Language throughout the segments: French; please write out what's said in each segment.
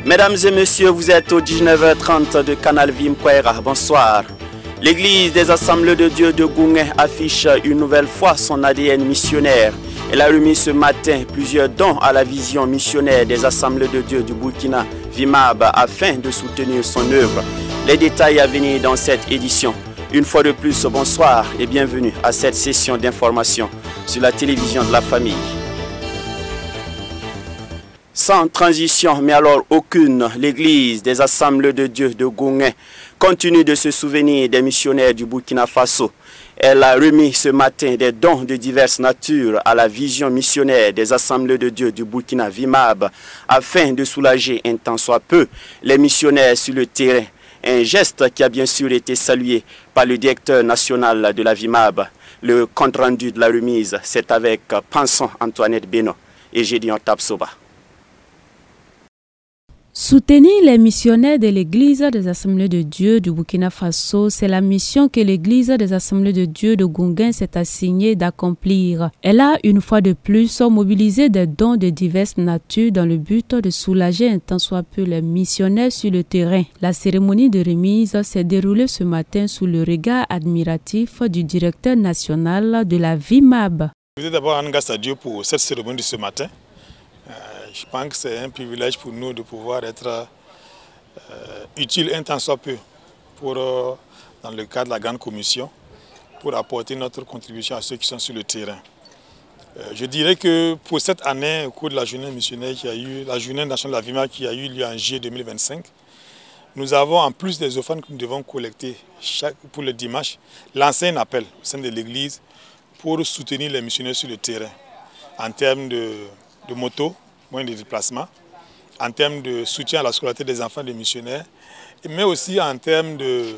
Mesdames et messieurs, vous êtes au 19h30 de Canal Vim Kwera. Bonsoir. L'église des Assemblées de Dieu de Goungé affiche une nouvelle fois son ADN missionnaire. Elle a remis ce matin plusieurs dons à la vision missionnaire des Assemblées de Dieu du Burkina Vimab afin de soutenir son œuvre. Les détails à venir dans cette édition. Une fois de plus, bonsoir et bienvenue à cette session d'information sur la télévision de la famille. Sans transition, mais alors aucune, l'église des Assemblées de Dieu de Goungé continue de se souvenir des missionnaires du Burkina Faso. Elle a remis ce matin des dons de diverses natures à la vision missionnaire des Assemblées de Dieu du Burkina Vimab afin de soulager un tant soit peu les missionnaires sur le terrain. Un geste qui a bien sûr été salué par le directeur national de la Vimab. Le compte-rendu de la remise, c'est avec Panson Antoinette Beno et Gédéon Tapsoba. Soutenir les missionnaires de l'Église des Assemblées de Dieu du Burkina Faso, c'est la mission que l'Église des Assemblées de Dieu de Goungé s'est assignée d'accomplir. Elle a une fois de plus mobilisé des dons de diverses natures dans le but de soulager un tant soit peu les missionnaires sur le terrain. La cérémonie de remise s'est déroulée ce matin sous le regard admiratif du directeur national de la Vimab. Je voudrais d'abord rendre grâce à Dieu pour cette cérémonie de ce matin. Je pense que c'est un privilège pour nous de pouvoir être utile un tant soit peu dans le cadre de la grande commission pour apporter notre contribution à ceux qui sont sur le terrain. Je dirais que pour cette année, au cours de la journée missionnaire la journée nationale de la Vimab qui a eu lieu en juillet 2025, nous avons en plus des offrandes que nous devons collecter pour le dimanche, lancé un appel au sein de l'Église pour soutenir les missionnaires sur le terrain en termes de motos, moyens de déplacement, en termes de soutien à la scolarité des enfants des missionnaires, mais aussi en termes de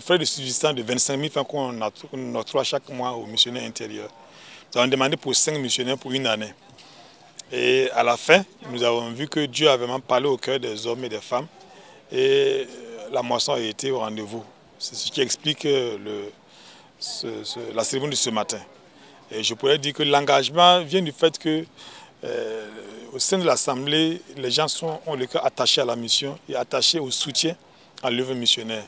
frais de subsistance de 25 000 francs qu'on octroie chaque mois aux missionnaires intérieurs. Nous avons demandé pour 5 missionnaires pour une année. Et à la fin, nous avons vu que Dieu a vraiment parlé au cœur des hommes et des femmes et la moisson a été au rendez-vous. C'est ce qui explique la cérémonie de ce matin. Et je pourrais dire que l'engagement vient du fait que au sein de l'Assemblée, les gens ont le cœur attaché à la mission et attachés au soutien à l'œuvre missionnaire.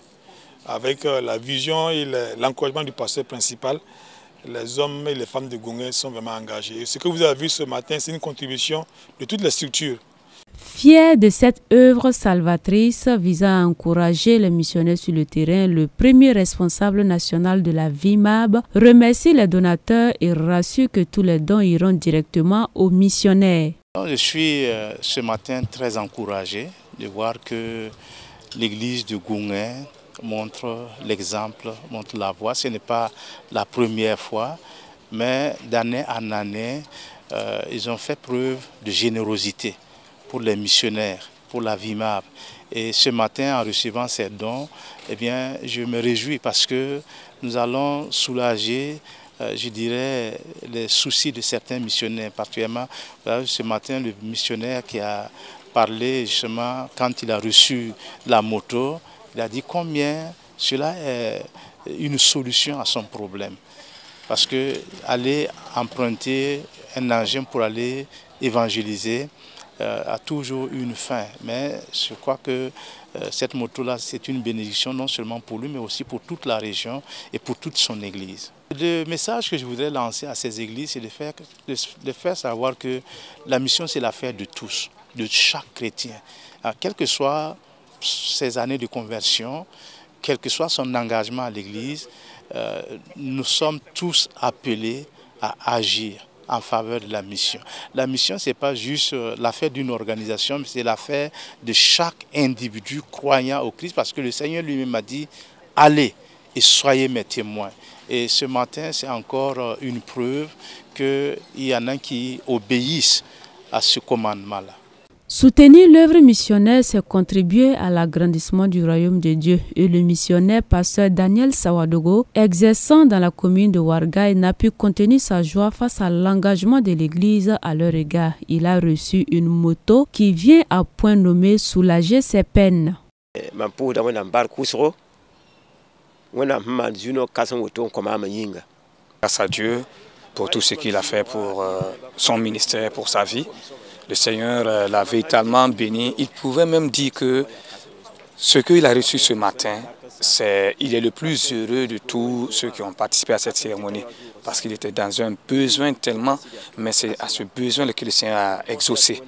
Avec la vision et l'encouragement du pasteur principal, les hommes et les femmes de Goungé sont vraiment engagés. Et ce que vous avez vu ce matin, c'est une contribution de toutes les structures. Fier de cette œuvre salvatrice visant à encourager les missionnaires sur le terrain, le premier responsable national de la Vimab remercie les donateurs et rassure que tous les dons iront directement aux missionnaires. Je suis ce matin très encouragé de voir que l'église de Goungé montre l'exemple, montre la voie. Ce n'est pas la première fois, mais d'année en année, ils ont fait preuve de générosité pour les missionnaires, pour la Vimab. Et ce matin, en recevant ces dons, eh bien, je me réjouis parce que nous allons soulager, je dirais, les soucis de certains missionnaires. Particulièrement, ce matin, le missionnaire qui a parlé justement quand il a reçu la moto, il a dit combien cela est une solution à son problème. Parce que aller emprunter un engin pour aller évangéliser, a toujours une fin, mais je crois que cette moto-là, c'est une bénédiction non seulement pour lui, mais aussi pour toute la région et pour toute son église. Le message que je voudrais lancer à ces églises, c'est de faire savoir que la mission, c'est l'affaire de tous, de chaque chrétien. Alors, quelles que soient ses années de conversion, quel que soit son engagement à l'église, nous sommes tous appelés à agir en faveur de la mission. La mission, ce n'est pas juste l'affaire d'une organisation, mais c'est l'affaire de chaque individu croyant au Christ, parce que le Seigneur lui-même a dit « Allez et soyez mes témoins ». Et ce matin, c'est encore une preuve qu'il y en a qui obéissent à ce commandement-là. Soutenir l'œuvre missionnaire, c'est contribuer à l'agrandissement du royaume de Dieu. Et le missionnaire pasteur Daniel Sawadogo, exerçant dans la commune de Ouarglaye, n'a pu contenir sa joie face à l'engagement de l'église à leur égard. Il a reçu une moto qui vient à point nommé soulager ses peines. Grâce à Dieu pour tout ce qu'il a fait pour son ministère, pour sa vie. Le Seigneur l'a véritablement béni. Il pouvait même dire que ce qu'il a reçu ce matin, il est le plus heureux de tous ceux qui ont participé à cette cérémonie parce qu'il était dans un besoin tellement, mais c'est à ce besoin que le Seigneur a exaucé.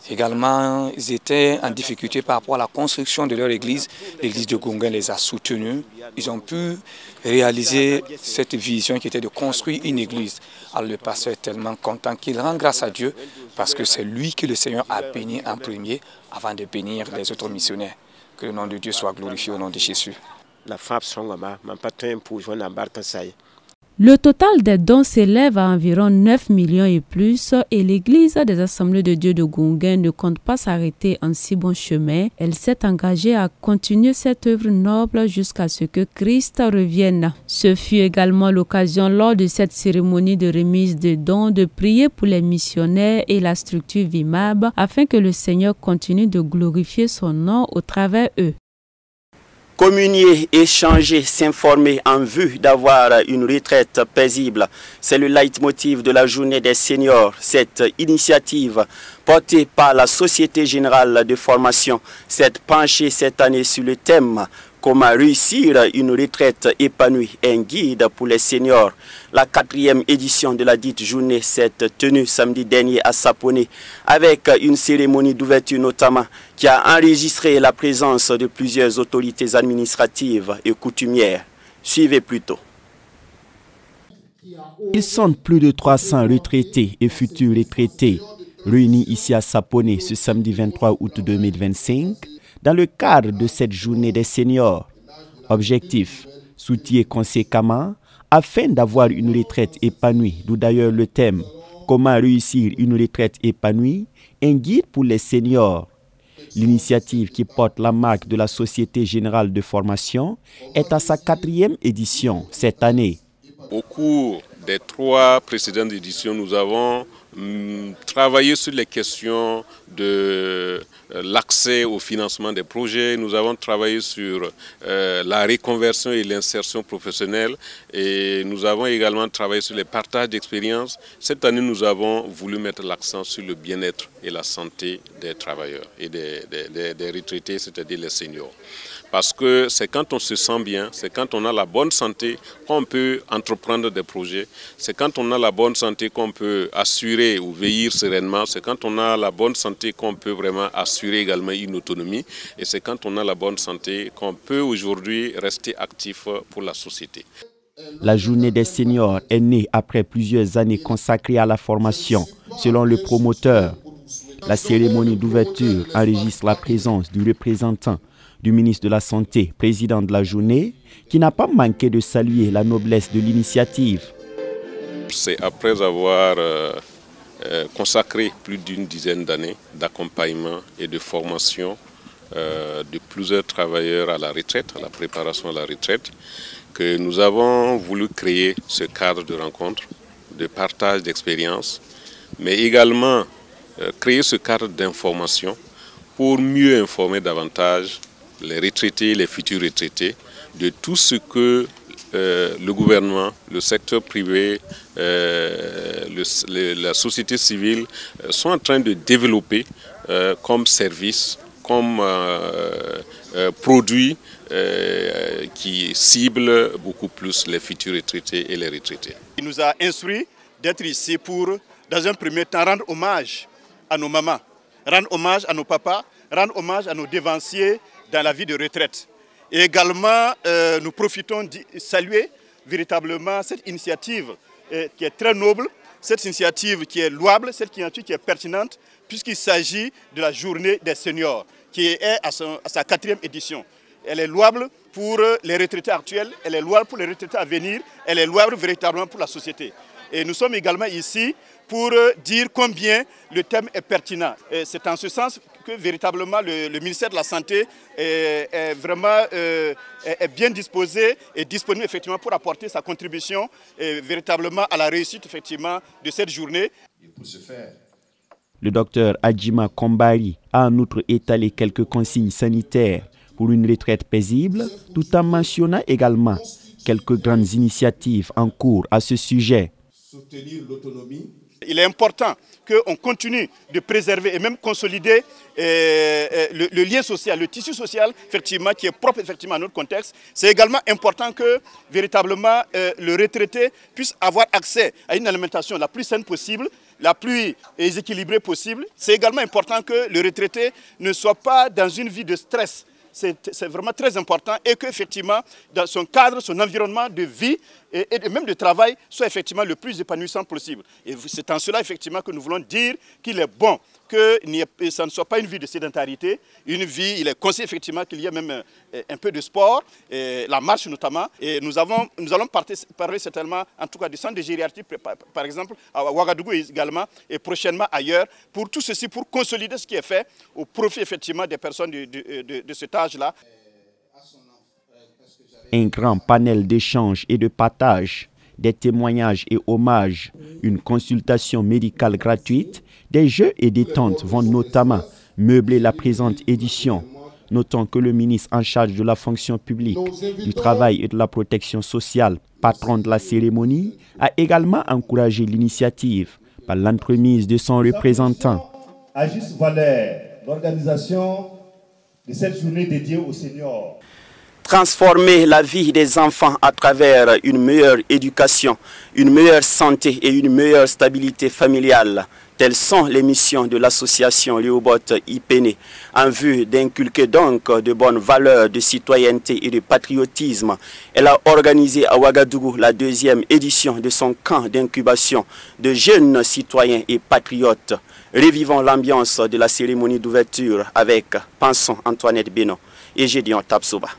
Également, ils étaient en difficulté par rapport à la construction de leur église. L'église de Gounguin les a soutenus. Ils ont pu réaliser cette vision qui était de construire une église. Alors le pasteur est tellement content qu'il rend grâce à Dieu parce que c'est lui que le Seigneur a béni en premier avant de bénir les autres missionnaires. Que le nom de Dieu soit glorifié au nom de Jésus. Le total des dons s'élève à environ 9 millions et plus et l'Église des Assemblées de Dieu de Gounguin ne compte pas s'arrêter en si bon chemin. Elle s'est engagée à continuer cette œuvre noble jusqu'à ce que Christ revienne. Ce fut également l'occasion lors de cette cérémonie de remise de dons de prier pour les missionnaires et la structure Vimab afin que le Seigneur continue de glorifier son nom au travers eux. Communier, échanger, s'informer en vue d'avoir une retraite paisible. C'est le leitmotiv de la journée des seniors. Cette initiative portée par la Société Générale de Formation s'est penchée cette année sur le thème « Comment réussir une retraite épanouie, un guide pour les seniors ». La 4e édition de la dite journée s'est tenue samedi dernier à Sapone avec une cérémonie d'ouverture notamment qui a enregistré la présence de plusieurs autorités administratives et coutumières. Suivez plutôt. Ils sont plus de 300 retraités et futurs retraités réunis ici à Sapone ce samedi 23 août 2025 dans le cadre de cette journée des seniors. Objectif, s'outiller conséquemment afin d'avoir une retraite épanouie, d'où d'ailleurs le thème « Comment réussir une retraite épanouie, un guide pour les seniors ». L'initiative qui porte la marque de la Société Générale de Formation est à sa 4e édition cette année. Au cours des 3 précédentes éditions, nous avons travaillé sur les questions de l'accès au financement des projets. Nous avons travaillé sur la reconversion et l'insertion professionnelle et nous avons également travaillé sur les partages d'expériences. Cette année, nous avons voulu mettre l'accent sur le bien-être et la santé des travailleurs et des retraités, c'est-à-dire les seniors. Parce que c'est quand on se sent bien, c'est quand on a la bonne santé qu'on peut entreprendre des projets. C'est quand on a la bonne santé qu'on peut assurer ou veiller sereinement. C'est quand on a la bonne santé qu'on peut vraiment assurer également une autonomie. Et c'est quand on a la bonne santé qu'on peut aujourd'hui rester actif pour la société. La journée des seniors est née après plusieurs années consacrées à la formation, selon le promoteur. La cérémonie d'ouverture enregistre la présence du représentant du ministre de la Santé, président de la journée, qui n'a pas manqué de saluer la noblesse de l'initiative. C'est après avoir consacré plus d'une dizaine d'années d'accompagnement et de formation de plusieurs travailleurs à la retraite, à la préparation à la retraite, que nous avons voulu créer ce cadre de rencontre, de partage d'expériences, mais également créer ce cadre d'information pour mieux informer davantage les retraités, les futurs retraités, de tout ce que le gouvernement, le secteur privé, la société civile sont en train de développer comme service, comme produit qui cible beaucoup plus les futurs retraités et les retraités. Il nous a instruit d'être ici pour, dans un premier temps, rendre hommage à nos mamans, rendre hommage à nos papas, rendre hommage à nos devanciers dans la vie de retraite. Et également, nous profitons de saluer véritablement cette initiative qui est très noble, cette initiative qui est louable, cette initiative qui est pertinente, puisqu'il s'agit de la journée des seniors, qui est à sa 4e édition. Elle est louable pour les retraités actuels, elle est louable pour les retraités à venir, elle est louable véritablement pour la société. Et nous sommes également ici pour dire combien le thème est pertinent. C'est en ce sens que véritablement le ministère de la Santé est vraiment bien disposé et disponible effectivement pour apporter sa contribution véritablement à la réussite effectivement de cette journée. Le docteur Adjima Kombari a en outre étalé quelques consignes sanitaires pour une retraite paisible, tout en mentionnant également quelques grandes initiatives en cours à ce sujet. Soutenir l'autonomie Il est important qu'on continue de préserver et même consolider le lien social, le tissu social effectivement, qui est propre effectivement à notre contexte. C'est également important que véritablement le retraité puisse avoir accès à une alimentation la plus saine possible, la plus équilibrée possible. C'est également important que le retraité ne soit pas dans une vie de stress. C'est vraiment très important et qu'effectivement, dans son cadre, son environnement de vie et même de travail soit effectivement le plus épanouissant possible. Et c'est en cela effectivement que nous voulons dire qu'il est bon que ça ne soit pas une vie de sédentarité, une vie, il est conseillé effectivement qu'il y ait même un peu de sport, la marche notamment. Et nous allons parler certainement, en tout cas du centre de gériatrie, par exemple, à Ouagadougou également, et prochainement ailleurs, pour tout ceci, pour consolider ce qui est fait au profit effectivement des personnes de cet âge-là. Un grand panel d'échanges et de partage, des témoignages et hommages, une consultation médicale gratuite, des jeux et des tentes vont notamment meubler la présente édition. Notons que le ministre en charge de la fonction publique, du travail et de la protection sociale, patron de la cérémonie, a également encouragé l'initiative par l'entremise de son représentant. Agis Valère, l'organisation de cette journée dédiée aux seniors. Transformer la vie des enfants à travers une meilleure éducation, une meilleure santé et une meilleure stabilité familiale. Telles sont les missions de l'association Léobot Ipene, en vue d'inculquer donc de bonnes valeurs de citoyenneté et de patriotisme. Elle a organisé à Ouagadougou la 2e édition de son camp d'incubation de jeunes citoyens et patriotes. Revivons l'ambiance de la cérémonie d'ouverture avec Pinson Antoinette Beno et Gédéon Tapsoba.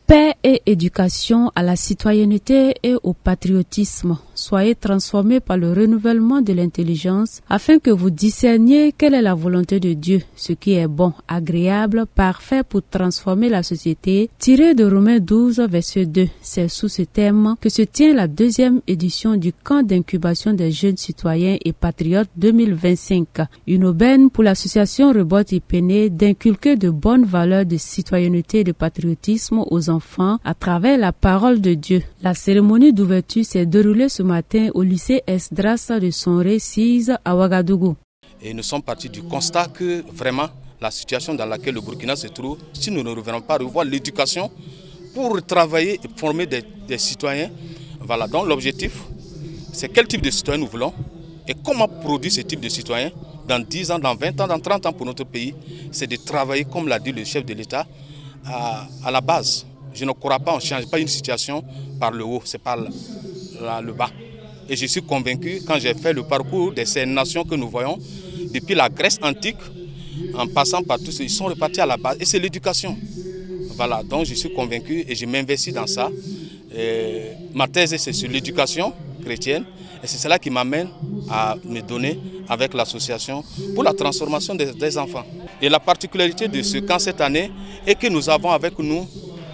Paix et éducation à la citoyenneté et au patriotisme. Soyez transformés par le renouvellement de l'intelligence afin que vous discerniez quelle est la volonté de Dieu, ce qui est bon, agréable, parfait pour transformer la société. Tiré de Romains 12, verset 2. C'est sous ce thème que se tient la 2e édition du camp d'incubation des jeunes citoyens et patriotes 2025. Une aubaine pour l'association Léobot Ipene d'inculquer de bonnes valeurs de citoyenneté et de patriotisme aux enfants à travers la parole de Dieu. La cérémonie d'ouverture s'est déroulée ce matin au lycée Esdras de Sonré 6 à Ouagadougou. Et nous sommes partis du constat que vraiment la situation dans laquelle le Burkina se trouve, si nous ne revenons pas revoir l'éducation pour travailler et former des citoyens, voilà, donc l'objectif c'est quel type de citoyens nous voulons et comment produire ce type de citoyens dans 10 ans, dans 20 ans, dans 30 ans pour notre pays, c'est de travailler comme l'a dit le chef de l'État à la base. Je ne crois pas, on ne change pas une situation par le haut, c'est par le bas. Et je suis convaincu, quand j'ai fait le parcours de ces nations que nous voyons, depuis la Grèce antique, en passant par tous, ils sont repartis à la base. Et c'est l'éducation. Voilà, donc je suis convaincu et je m'investis dans ça. Et ma thèse, c'est sur l'éducation chrétienne. Et c'est cela qui m'amène à me donner avec l'association pour la transformation des enfants. Et la particularité de ce camp cette année est que nous avons avec nous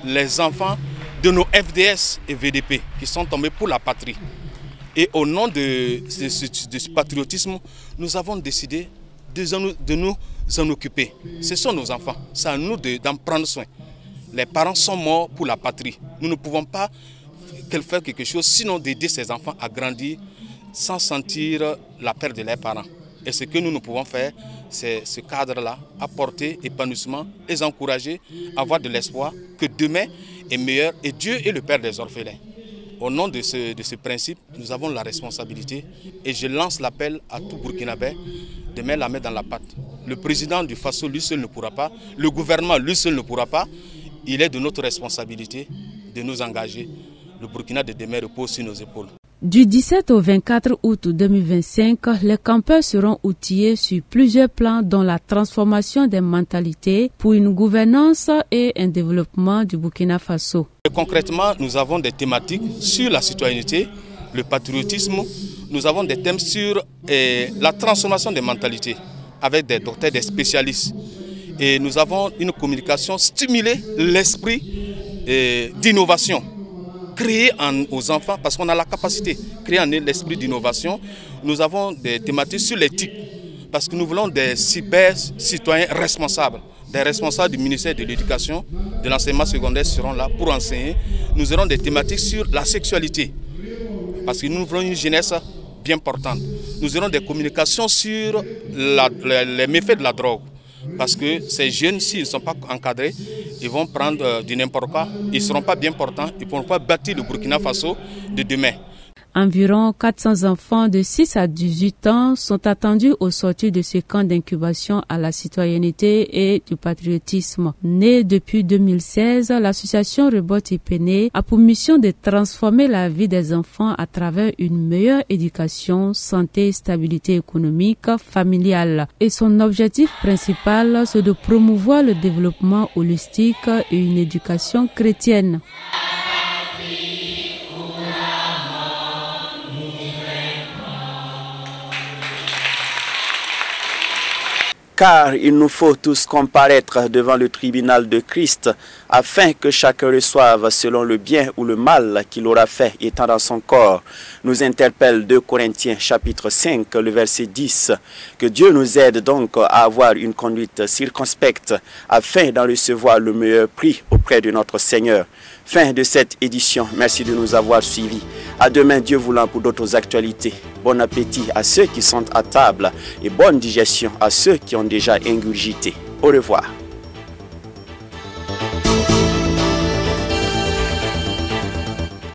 les enfants de nos FDS et VDP qui sont tombés pour la patrie. Et au nom de ce patriotisme, nous avons décidé de nous en occuper. Ce sont nos enfants, c'est à nous d'en prendre soin. Les parents sont morts pour la patrie. Nous ne pouvons pas faire quelque chose sinon d'aider ces enfants à grandir sans sentir la perte de leurs parents. Et ce que nous pouvons faire, c'est ce cadre-là, apporter épanouissement, les encourager, avoir de l'espoir que demain est meilleur et Dieu est le Père des orphelins. Au nom de ce principe, nous avons la responsabilité et je lance l'appel à tout Burkinabé de mettre la main dans la pâte. Le président du Faso, lui seul ne pourra pas, le gouvernement, lui seul ne pourra pas. Il est de notre responsabilité de nous engager. Le Burkina de demain repose sur nos épaules. Du 17 au 24 août 2025, les campeurs seront outillés sur plusieurs plans dont la transformation des mentalités pour une gouvernance et un développement du Burkina Faso. Et concrètement, nous avons des thématiques sur la citoyenneté, le patriotisme. Nous avons des thèmes sur la transformation des mentalités avec des docteurs, des spécialistes. Et nous avons une communication stimuler l'esprit d'innovation. Créer aux enfants, parce qu'on a la capacité, créer en eux l'esprit d'innovation. Nous avons des thématiques sur l'éthique, parce que nous voulons des cyber-citoyens responsables. des responsables du ministère de l'Éducation, de l'enseignement secondaire seront là pour enseigner. Nous aurons des thématiques sur la sexualité, parce que nous voulons une jeunesse bien portante. Nous aurons des communications sur les méfaits de la drogue, parce que ces jeunes, s'ils ne sont pas encadrés, ils vont prendre du n'importe quoi, ils ne seront pas bien portants, ils ne pourront pas bâtir le Burkina Faso de demain. Environ 400 enfants de 6 à 18 ans sont attendus au sortir de ce camp d'incubation à la citoyenneté et du patriotisme. Né depuis 2016, l'association Rebot Ipene a pour mission de transformer la vie des enfants à travers une meilleure éducation, santé et stabilité économique, familiale. Et son objectif principal, c'est de promouvoir le développement holistique et une éducation chrétienne. Car il nous faut tous comparaître devant le tribunal de Christ, afin que chacun reçoive selon le bien ou le mal qu'il aura fait étant dans son corps. Nous interpelle 2 Corinthiens chapitre 5, le verset 10. Que Dieu nous aide donc à avoir une conduite circonspecte, afin d'en recevoir le meilleur prix auprès de notre Seigneur. Fin de cette édition. Merci de nous avoir suivis. À demain, Dieu voulant, pour d'autres actualités. Bon appétit à ceux qui sont à table et bonne digestion à ceux qui ont déjà ingurgité. Au revoir.